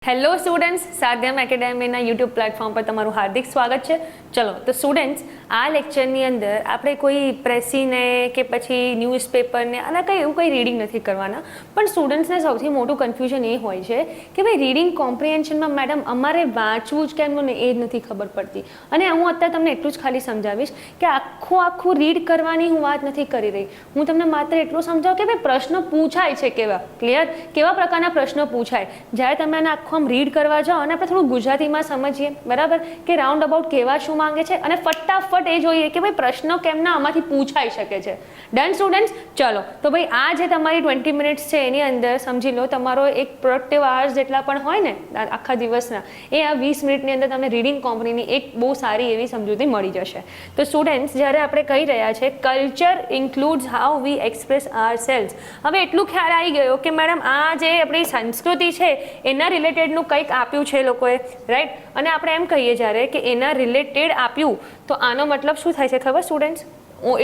Hello students, સાધ્યમ એકેડેમીના YouTube platform પર તમારું હાર્દિક સ્વાગત છે. ચલો તો સ્ટુડન્ટ્સ, આ લેક્ચરની અંદર આપણે કોઈ પ્રેસીને કે પછી ન્યૂઝપેપરને અને એવું કંઈ રીડિંગ નથી કરવાના. પણ સ્ટુડન્ટ્સને સૌથી મોટું કન્ફ્યુઝન એ હોય છે કે ભાઈ રીડિંગ કોમ્પ્રિહેન્શનમાં મેડમ અમારે વાંચવું જ કેમનું ને એ જ નથી ખબર પડતી. અને હું અત્યારે તમને એટલું જ ખાલી સમજાવીશ કે આખું રીડ કરવાની હું વાત નથી કરી રહી. હું તમને માત્ર એટલું સમજાવું કે ભાઈ પ્રશ્નો પૂછાય છે કેવા, ક્લિયર, કેવા પ્રકારના પ્રશ્નો પૂછાય. જ્યારે તમે આને આખું રીડ કરવા જાઓ અને આપણે થોડું ગુજરાતીમાં સમજીએ, બરાબર, કે રાઉન્ડ અબાઉટ કેવા શું માંગે છે અને ફટાફટ એ જોઈએ કે ભાઈ પ્રશ્નો કેમના આમાંથી પૂછાઈ શકે છે. Done students? ચલો તો ભાઈ આ જે તમારી 20 મિનિટ્સ છે એની અંદર સમજી લો તમારો એક પ્રોડક્ટિવ અવર્સ જેટલા પણ હોય ને આખા દિવસના, એ આ 20 મિનિટની અંદર તમને રીડિંગ કોમ્પનીની એક બહુ સારી એવી સમજૂતી મળી જશે. તો સ્ટુડન્ટ્સ, જ્યારે આપણે કહી રહ્યા છે culture includes how we express ourselves, હવે એટલું ખ્યાલ આવી ગયો કે મેડમ આ જે આપણી સંસ્કૃતિ છે એના રિલેટેડનું કંઈક આપ્યું છે લોકોએ, રાઈટ. અને આપણે એમ કહીએ જ્યારે કે એના રિલેટેડ આપ્યું તો આનો મતલબ શું થાય છે ખબર students?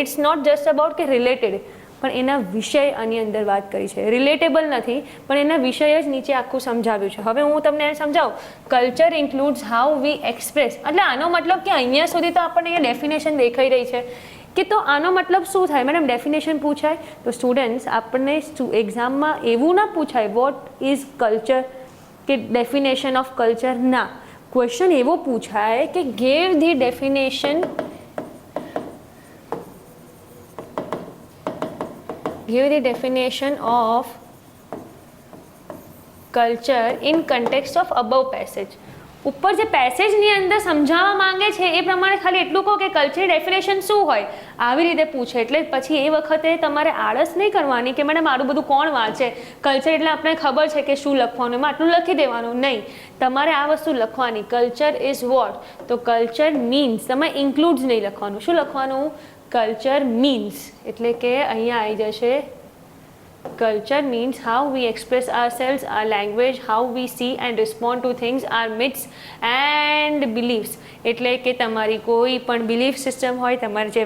It's not just about કે રિલેટેડ, પણ એના વિષય આની અંદર વાત કરી છે. રિલેટેબલ નથી પણ એના વિષય જ નીચે આખું સમજાવ્યું છે. હવે હું તમને સમજાવું, culture includes how we express, એટલે આનો મતલબ કે અહીંયા સુધી તો આપણને અહીંયા ડેફિનેશન દેખાઈ રહી છે કે તો આનો મતલબ શું થાય મેડમ? ડેફિનેશન પૂછાય તો સ્ટુડન્ટ્સ આપણને એક્ઝામમાં એવું ના પૂછાય વોટ ઇઝ કલ્ચર કે ડેફિનેશન ઓફ કલ્ચર, ના. ક્વેશ્ચન એવો પૂછાય કે gave the definition, give the definition of culture in context of above passage. ઉપર જે પેસેજની અંદર સમજાવવા માંગે છે એ પ્રમાણે ખાલી એટલું કહો કે કલ્ચર ડેફિનેશન શું હોય, આવી રીતે પૂછે. એટલે પછી એ વખતે તમારે આળસ નહીં કરવાની કે મેડમ આટલું બધું કોણ વાંચે, કલ્ચર એટલે આપણે ખબર છે કે શું લખવાનું, એમાં આટલું લખી દેવાનું. નહીં, તમારે આ વસ્તુ લખવાની. કલ્ચર ઇઝ વોટ, તો કલ્ચર મીન્સ, તમે ઇન્ક્લુડ્સ નહીં લખવાનું. શું લખવાનું? કલ્ચર મીન્સ, એટલે કે અહીંયા આવી જશે culture means how we express ourselves, our language, how we see and respond to things, our myths and beliefs. એટલે કે તમારી કોઈ પણ બિલીફ સિસ્ટમ હોય, તમારી જે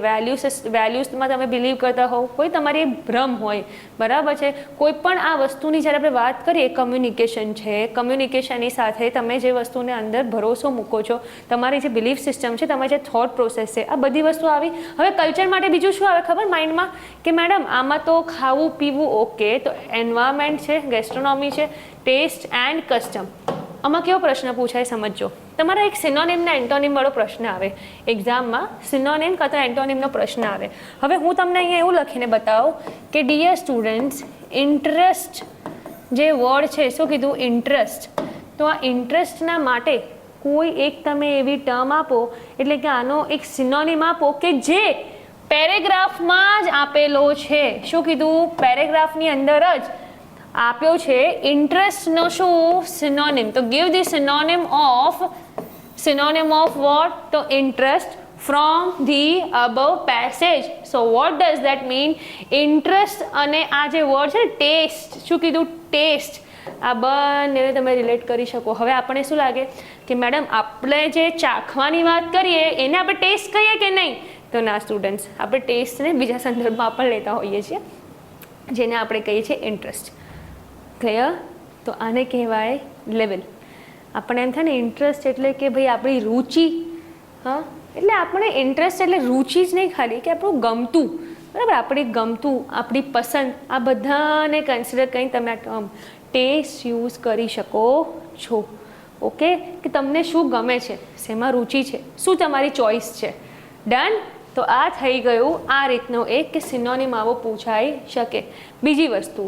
વેલ્યુઝમાં તમે બિલીવ કરતા હોવ, કોઈ તમારી ભ્રમ હોય, બરાબર છે. કોઈ પણ આ વસ્તુની જ્યારે આપણે વાત કરીએ, કમ્યુનિકેશન છે, કમ્યુનિકેશનની સાથે તમે જે વસ્તુને અંદર ભરોસો મૂકો છો, તમારી જે બિલીફ સિસ્ટમ છે, તમારી જે થોટ પ્રોસેસ છે, આ બધી વસ્તુ આવી. હવે કલ્ચર માટે બીજું શું આવે ખબર માઇન્ડમાં? કે મેડમ આમાં તો ખાવું પીવું ઓકે, તો એન્વાયરમેન્ટ છે, ગેસ્ટ્રોનોમી છે, ટેસ્ટ એન્ડ કસ્ટમ. આમાં કેવો પ્રશ્ન પૂછાય સમજો. તમારા એક સિનોનિમ ને એન્ટોનિમ વાળો પ્રશ્ન આવે એક્ઝામમાં, સિનોનિમ કાં તો એન્ટોનિમનો પ્રશ્ન આવે. હવે હું તમને અહીંયા એવું લખીને બતાવું કે ડિયર સ્ટુડન્ટ્સ, ઇન્ટરેસ્ટ જે વર્ડ છે, શું કીધું? ઇન્ટરેસ્ટ. તો આ ઇન્ટરેસ્ટના માટે કોઈ એક તમે એવી ટર્મ આપો, એટલે કે આનો એક સિનોનિમ આપો કે જે પેરેગ્રાફમાં જ આપેલો છે. શું કીધું? પેરેગ્રાફની અંદર જ આપ્યો છે. ઇન્ટરેસ્ટનો શું સિનોનિમ? તો give the synonym of what? તો interest from the above passage. So what does that mean? Interest અને આ જે વર્ડ છે ટેસ્ટ, શું કીધું? ટેસ્ટ. આ બંનેને તમે રિલેટ કરી શકો. હવે આપણને શું લાગે કે મેડમ આપણે જે ચાખવાની વાત કરીએ એને આપણે ટેસ્ટ કહીએ કે નહીં? તો ના સ્ટુડન્ટ્સ, આપણે ટેસ્ટને બીજા સંદર્ભમાં પણ લેતા હોઈએ છીએ, જેને આપણે કહીએ છીએ ઇન્ટરેસ્ટ. ક્લિયર? તો આને કહેવાય લેવલ. આપણને એમ થાય ને ઇન્ટરેસ્ટ એટલે કે ભાઈ આપણી રુચિ. હા, એટલે આપણે ઇન્ટરેસ્ટ એટલે રુચિ જ નહીં ખાલી કે આપણું ગમતું, બરાબર, આપણી ગમતું, આપણી પસંદ, આ બધાને કન્સિડર કરીને તમે આ ટર્મ ટેસ્ટ યુઝ કરી શકો છો. ઓકે, કે તમને શું ગમે છે, શેમાં રુચિ છે, શું તમારી ચોઈસ છે. ડન? તો આ થઈ ગયું આ રીતનો એક કે સિનોનિમ આવો પૂછાઈ શકે. બીજી વસ્તુ,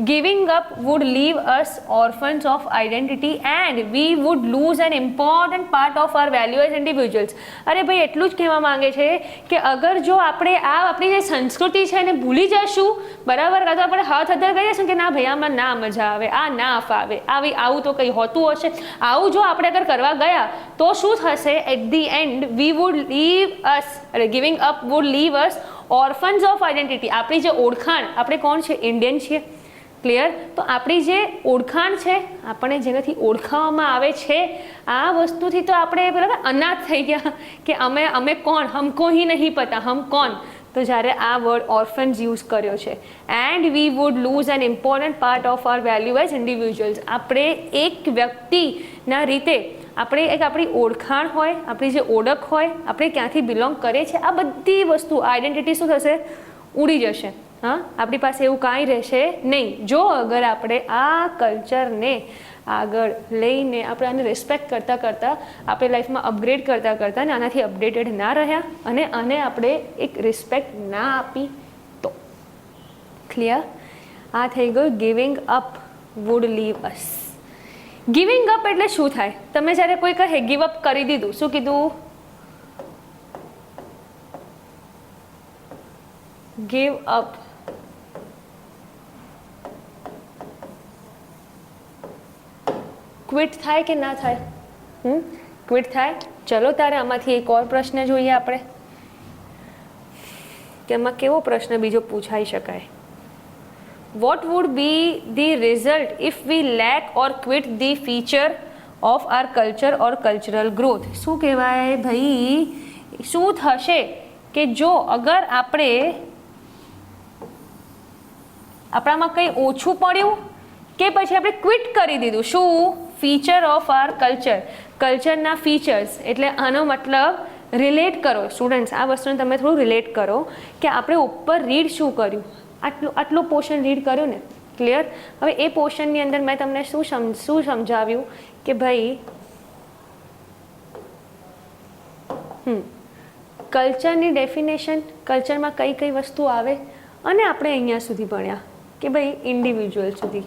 giving up would leave us orphans of identity and we would lose an important part of our value as individuals. અરે ભાઈ એટલું જ કહેવા માંગે છે કે અગર જો આપણે આપણી જે સંસ્કૃતિ છે એને ભૂલી જશું, બરાબર, કાં તો આપણે હાથ અધર કહી દઈશું કે ના ભાઈ આમાં ના મજા આવે, આ ના ફાવે, આવું તો કંઈ હોતું હશે, આવું જો આપણે અગર કરવા ગયા તો શું થશે? At the end we would leave us, giving up would leave us orphans of identity. આપણી જે ઓળખાણ, આપણે કોણ છે? ઇન્ડિયન છીએ. ક્લિયર? તો આપણી જે ઓળખાણ છે, આપણને જેનાથી ઓળખાવામાં આવે છે, આ વસ્તુથી તો આપણે બરાબર અનાથ થઈ ગયા કે અમે કોણ, હમકો હી નહીં પતા, હમ કોણ. તો જ્યારે આ વર્ડ ઓર્ફન્સ યુઝ કર્યો છે. And we would lose an important part of our value as individuals. આપણે એક વ્યક્તિના રીતે આપણે એક આપણી ઓળખાણ હોય, આપણી જે ઓળખ હોય, આપણે ક્યાંથી બિલોંગ કરીએ છીએ, આ બધી વસ્તુ આઈડેન્ટિટી શું થશે? ઉડી જશે. હા, આપણી પાસે એવું કાંઈ રહેશે નહીં જો અગર આપણે આ કલ્ચરને આગળ લઈને આપણે આને રિસ્પેક્ટ કરતાં કરતાં આપણે લાઈફમાં અપગ્રેડ કરતાં કરતાં ને આનાથી અપડેટેડ ના રહ્યા અને આને આપણે એક રિસ્પેક્ટ ના આપી તો. ક્લિયર? આ થઈ ગયું giving up would leave us. Giving up એટલે શું થાય? તમે જ્યારે કોઈ કહે ગિવ અપ કરી દીધું, શું કીધું? Give up. ક્વિટ થાય કે ના થાય? ક્વિટ થાય. ચલો તારે આમાંથી એક ઓર પ્રશ્ન જોઈએ આપણે કે એમાં કેવો પ્રશ્ન બીજો પૂછાઈ શકાય. What would be the result if we lack or quit the feature of our culture or cultural growth? શું કહેવાય ભાઈ? શું થશે કે જો અગર આપણામાં કંઈ ઓછું પડ્યું કે પછી આપણે ક્વિટ કરી દીધું? શું? Feature of our culture. કલ્ચરના ફીચર્સ એટલે આનો મતલબ રિલેટ કરો સ્ટુડન્ટ્સ. આ વસ્તુને તમે થોડું રિલેટ કરો કે આપણે ઉપર રીડ શું કર્યું, આટલું પોર્શન રીડ કર્યું ને. ક્લિયર? હવે એ પોર્શનની અંદર મેં તમને શું સમજાવ્યું કે ભાઈ કલ્ચરની ડેફિનેશન, કલ્ચરમાં કઈ કઈ વસ્તુ આવે અને આપણે અહીંયા સુધી ભણ્યા કે ભાઈ ઇન્ડિવિજ્યુઅલ સુધી.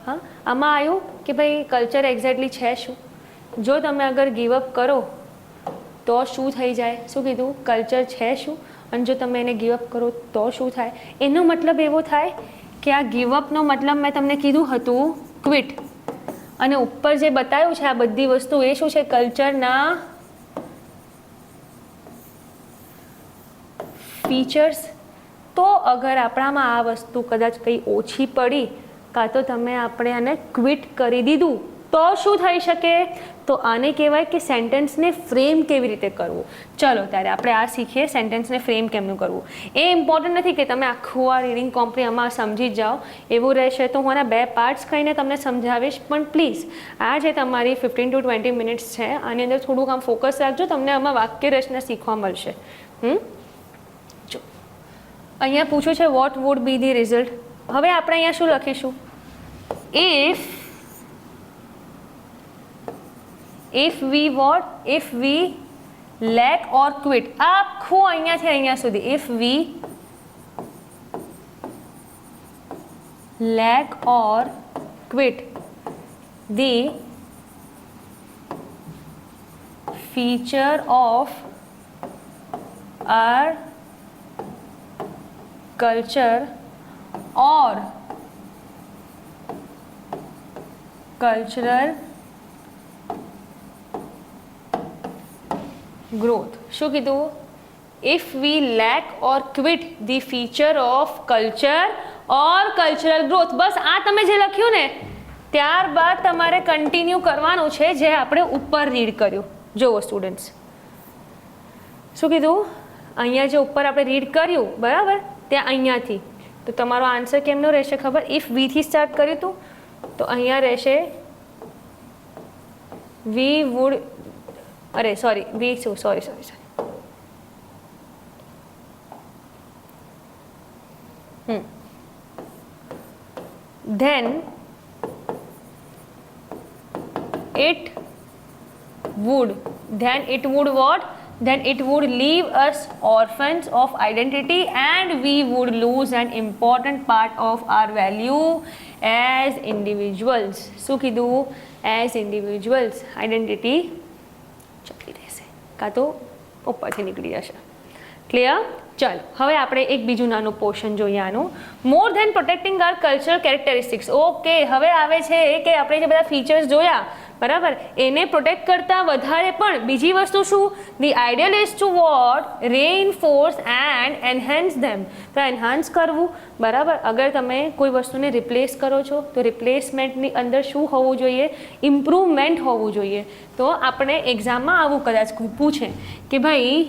હા, આમાં આવ્યું કે ભાઈ કલ્ચર એક્ઝેક્ટલી છે શું? જો તમે અગર ગિવઅપ કરો તો શું થઈ જાય? શું કીધું? કલ્ચર છે શું? અને જો તમે એને ગિવઅપ કરો તો શું થાય? એનો મતલબ એવો થાય કે આ ગિવઅપનો મતલબ મેં તમને કીધું હતું ક્વિટ, અને ઉપર જે બતાવ્યું છે આ બધી વસ્તુ એ શું છે? કલ્ચરના ફીચર્સ. તો અગર આપણામાં આ વસ્તુ કદાચ કંઈ ઓછી પડી કાં તો તમે આપણે આને ક્વિટ કરી દીધું તો શું થઈ શકે? તો આને કહેવાય કે સેન્ટેન્સને ફ્રેમ કેવી રીતે કરવું. ચલો ત્યારે આપણે આ શીખીએ, સેન્ટેન્સને ફ્રેમ કેમનું કરવું. એ ઇમ્પોર્ટન્ટ નથી કે તમે આખું આ રીડિંગ કોમ્પ્રીમાં સમજી જ જાઓ, એવું રહેશે તો હું આના 2 પાર્ટ્સ કહીને તમને સમજાવીશ. પણ પ્લીઝ આ જે તમારી 15 to 20 મિનિટ્સ છે આની અંદર થોડુંક આમ ફોકસ રાખજો, તમને આમાં વાક્ય રચના શીખવા મળશે. જો અહીંયા પૂછ્યું છે vote would be the result. હવે આપણે અહીંયા શું લખીશું? if we lack or quit. આખું અહીંયાથી અહીંયા સુધી if we lack or quit the feature of our culture or cultural growth. શું કીધું? if we lack or quit the feature of culture or cultural growth. બસ આ તમે જે લખ્યું ને ત્યારબાદ તમારે કન્ટિન્યુ કરવાનું છે જે આપણે ઉપર રીડ કર્યું. જુઓ સ્ટુડન્ટ્સ શું કીધું? અહીંયા જે ઉપર આપણે રીડ કર્યું બરાબર, ત્યાં અહીંયાથી તો તમારો આન્સર કેમનો રહેશે ખબર? ઇફ વીથી સ્ટાર્ટ કર્યું હતું તો અહીંયા રહેશે વી વુડ, અરે સોરી વી શું sorry then it would what? Then it would leave us orphans of identity and we would lose an important part of our value as individuals. શું કીધું? as individuals identity ચલી રહેશે કાં તો ઉપરથી નીકળી જશે. ક્લિયર? ચાલો હવે આપણે એક બીજું નાનું પોર્શન જોઈએ આનું. More than protecting our cultural characteristics. Okay, હવે આવે છે કે આપણે જે બધા ફીચર્સ જોયા બરાબર એને પ્રોટેક્ટ કરતાં વધારે પણ બીજી વસ્તુ શું? The ideal is to what? Reinforce and enhance them. તો એનહાન્સ કરવું બરાબર. અગર તમે કોઈ વસ્તુને રિપ્લેસ કરો છો તો રિપ્લેસમેન્ટની અંદર શું હોવું જોઈએ? ઇમ્પ્રુવમેન્ટ હોવું જોઈએ. તો આપણે એક્ઝામમાં આવું કદાચ પૂછે કે ભાઈ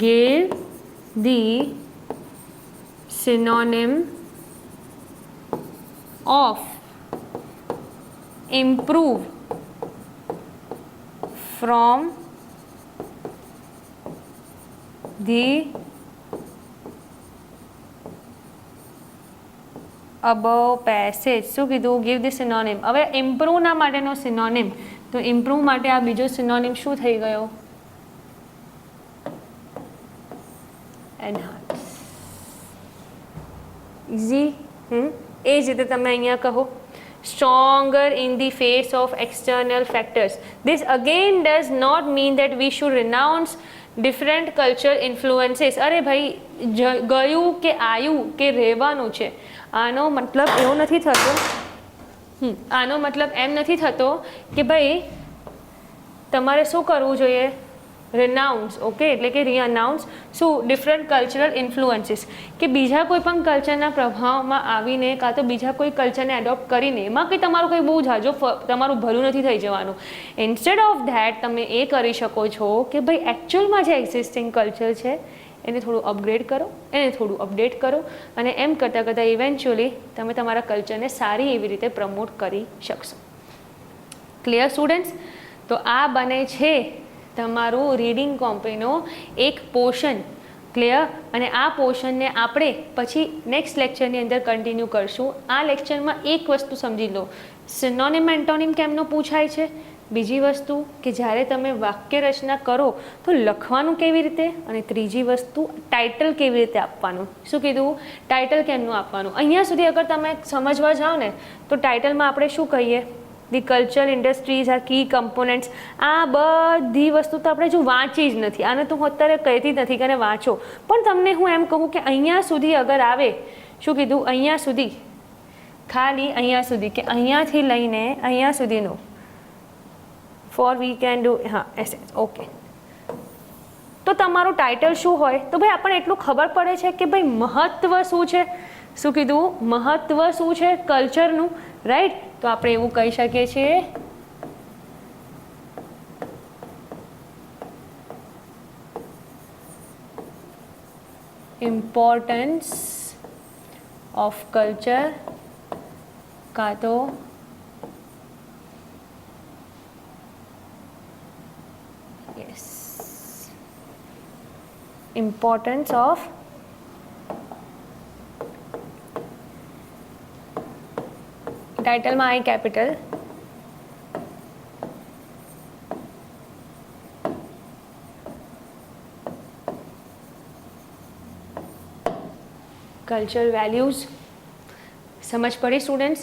give the synonym of improve from the above passage. શું કીધું? give the synonym. હવે improve ના માટેનો synonym, તો improve માટે આ બીજો synonym શું થઈ ગયો? enhance. easy. એ જ રીતે તમે અહીંયા કહો stronger in the face of external factors. This again does not mean that we should renounce different cultural influences. અરે ભાઈ ગયું કે આયું કે રહેવાનું છે, આનો મતલબ એવો નથી થતો, આનો મતલબ એમ નથી થતો કે ભાઈ તમારે શું કરવું જોઈએ? રિનાઉન્સ. ઓકે, એટલે કે રીઅનાઉન્સ શું? ડિફરન્ટ કલ્ચરલ ઇન્ફ્લુઅન્સીસ, કે બીજા કોઈ પણ કલ્ચરના પ્રભાવમાં આવીને કાં તો બીજા કોઈ કલ્ચરને એડોપ્ટ કરીને એમાં કંઈ તમારું કંઈ બહુ જાજો તમારું ભલું નથી થઈ જવાનું. ઇન્સ્ટેડ ઓફ ધેટ તમે એ કરી શકો છો કે ભાઈ એકચ્યુઅલમાં જે એક્ઝિસ્ટિંગ કલ્ચર છે એને થોડું અપગ્રેડ કરો, એને થોડું અપડેટ કરો, અને એમ કરતાં કરતાં ઇવેન્ચ્યુઅલી તમે તમારા કલ્ચરને સારી એવી રીતે પ્રમોટ કરી શકશો. Clear students? તો આ બને છે તમારું રીડિંગ કોમ્પ્રીનો એક પોર્શન. ક્લિયર? અને આ પોર્શનને આપણે પછી નેક્સ્ટ લેક્ચરની અંદર કન્ટિન્યુ કરશું. આ લેક્ચરમાં એક વસ્તુ સમજી લો, સિનોનિમ એન્ટોનિમ કેમનો પૂછાય છે. બીજી વસ્તુ કે જ્યારે તમે વાક્ય રચના કરો તો લખવાનું કેવી રીતે, અને ત્રીજી વસ્તુ ટાઇટલ કેવી રીતે આપવાનું. શું કીધું? ટાઇટલ કેમનું આપવાનું. અહીંયા સુધી અગર તમે સમજવા જાઓ ને તો ટાઇટલમાં આપણે શું કહીએ? The culture industries are key components. આ બધી વસ્તુ તો આપણે જો વાંચી જ નથી, આને તો હું અત્યારે કહેતી જ નથી કે વાંચો, પણ તમને હું એમ કહું કે અહીંયા સુધી અગર આવે, શું કીધું? અહીંયા સુધી, ખાલી અહીંયા સુધી, કે અહીંયાથી લઈને અહીંયા સુધીનો ફોર વી કેન ડુ, હા એસ. ઓકે, તો તમારું ટાઇટલ શું હોય? તો ભાઈ આપણને એટલું ખબર પડે છે કે ભાઈ મહત્વ શું છે. શું કીધું? મહત્વ શું છે કલ્ચરનું, રાઈટ? તો આપણે એવું કહી શકીએ છીએ ઇમ્પોર્ટન્સ ઓફ કલ્ચર, કાં તો યસ ઇમ્પોર્ટન્સ ઓફ ટાઇટલમાં આઈ કેપિટલ, કલ્ચર વેલ્યુઝ. સમજ પડી સ્ટુડન્ટ્સ?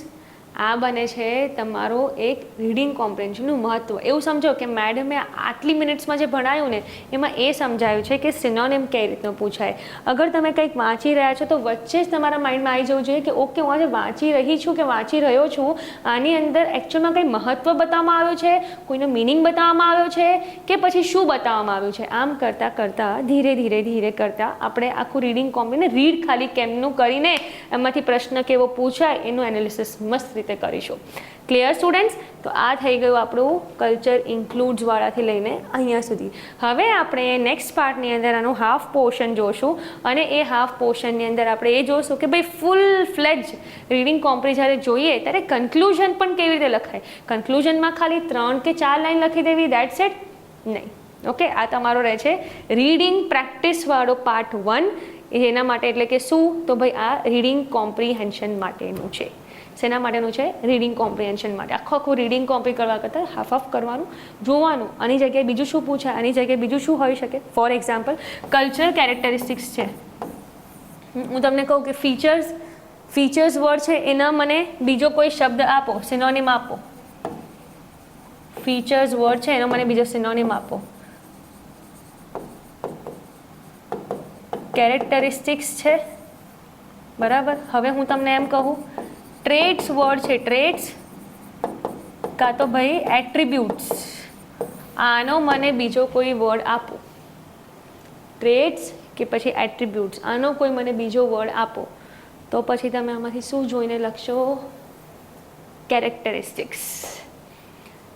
આ બને છે તમારો એક રીડિંગ કોમ્પ્રિહેન્શનનું મહત્ત્વ. એવું સમજો કે મેડમે આટલી મિનિટ્સમાં જે ભણાયું ને એમાં એ સમજાયું છે કે સિનોનિમ કઈ રીતનું પૂછાય. અગર તમે કંઈક વાંચી રહ્યા છો તો વચ્ચે જ તમારા માઇન્ડમાં આવી જવું જોઈએ કે ઓકે, હું આજે વાંચી રહી છું કે વાંચી રહ્યો છું, આની અંદર એકચ્યુઅલમાં કંઈ મહત્ત્વ બતાવવામાં આવ્યું છે, કોઈનો મિનિંગ બતાવવામાં આવ્યો છે, કે પછી શું બતાવવામાં આવ્યું છે. આમ કરતાં કરતાં ધીરે ધીરે ધીરે કરતાં આપણે આખું રીડિંગ કોમ્પ્રીને રીડ ખાલી કેમનું કરીને એમાંથી પ્રશ્ન કેવો પૂછાય એનું એનાલિસિસ મસ્ત રીતે કરીશું. Clear students? તો આ થઈ ગયું આપણું કલ્ચર ઇન્ક્લુડ્સ વાળાથી લઈને અહીંયા સુધી. હવે આપણે નેક્સ્ટ પાર્ટની અંદર આનું હાફ પોર્શન જોશું, અને એ હાફ પોર્શનની અંદર આપણે એ જોશું કે ભાઈ ફૂલ ફ્લેજ રીડિંગ કોમ્પ્રી જ્યારે જોઈએ ત્યારે કન્ક્લુઝન પણ કેવી રીતે લખાય. કન્ક્લુઝનમાં ખાલી 3 કે 4 લાઈન લખી દેવી, દેટ્સ ઇટ? નહીં. ઓકે, આ તમારો રહે છે રીડિંગ પ્રેક્ટિસવાળો પાર્ટ 1. એના માટે એટલે કે શું? તો ભાઈ આ રીડિંગ કોમ્પ્રિહેન્શન માટેનું છે. શેના માટેનું છે? રીડિંગ કોમ્પ્રિહેન્શન માટે. આખું રીડિંગ કોમ્પ્રી કરવા કરતાં હાફ હાફ કરવાનું, જોવાનું, આની જગ્યાએ બીજું શું પૂછાય, આની જગ્યાએ બીજું શું હોઈ શકે. ફોર એક્ઝામ્પલ કલ્ચરલ કેરેક્ટરિસ્ટિક્સ છે. હું તમને કહું કે ફીચર્સ વર્ડ છે એના મને બીજો કોઈ શબ્દ આપો, સિનોનિમ આપો. ફીચર્સ વર્ડ છે એનો મને બીજો સિનોનિમ આપો. કેરેક્ટરિસ્ટિક્સ છે, બરાબર. હવે હું તમને એમ કહું ટ્રેટ્સ વર્ડ છે, ટ્રેટ્સ કાં તો ભાઈ એટ્રીબ્યુટ્સ, આનો મને બીજો કોઈ વર્ડ આપો. ટ્રેટ્સ કે પછી એટ્રીબ્યુટ્સ, આનો કોઈ મને બીજો વર્ડ આપો. તો પછી તમે આમાંથી શું જોઈને લખશો? કેરેક્ટરિસ્ટિક્સ.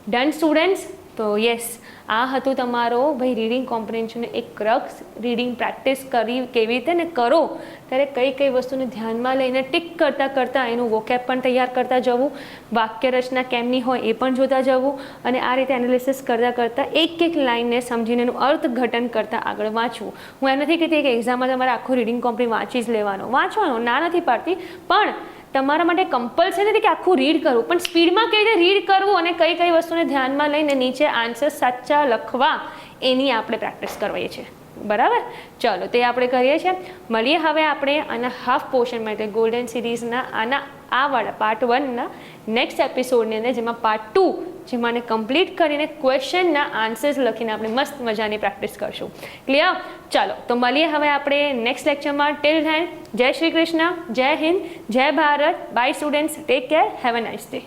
Done students? તો યસ, આ હતું તમારો ભાઈ રીડિંગ કોમ્પ્રિહેન્શનનો એક ક્રક્સ. રીડિંગ પ્રેક્ટિસ કરી કેવી રીતે ને કરો ત્યારે કઈ કઈ વસ્તુને ધ્યાનમાં લઈને ટીક કરતાં એનું વોકેબ પણ તૈયાર કરતા જવું, વાક્ય રચના કેમની હોય એ પણ જોતા જવું, અને આ રીતે એનાલિસિસ કરતાં એક લાઇનને સમજીને એનું અર્થઘટન કરતાં આગળ વાંચવું. હું એમ નથી કહેતી કે એક્ઝામમાં તમારે આખું રીડિંગ કોમ્પ્રી વાંચી જ વાંચવાનો ના નથી પાડતી, પણ તમારા માટે કમ્પલસરી નથી કે આખું રીડ કરવું, પણ સ્પીડમાં કઈ રીતે રીડ કરવું અને કઈ કઈ વસ્તુને ધ્યાનમાં લઈને નીચે આન્સર સાચા લખવા એની આપણે પ્રેક્ટિસ કરવી છે. બરાબર, ચલો તે આપણે કરીએ છીએ. મળીએ હવે આપણે આના હાફ પોર્શનમાં એટલે ગોલ્ડન સિરીઝના આ વાળા પાર્ટ 1ના નેક્સ્ટ એપિસોડની અંદર, જેમાં પાર્ટ 2 જેમાં કમ્પ્લીટ કરીને ક્વેશ્ચનના આન્સર્સ લખીને આપણે મસ્ત મજાની પ્રેક્ટિસ કરશું. ક્લિયર? ચાલો તો મળીએ હવે આપણે નેક્સ્ટ લેક્ચરમાં. ટિલ ધેન જય શ્રી કૃષ્ણ, જય હિન્દ, જય Bharat. Bye students, take care, have a nice day.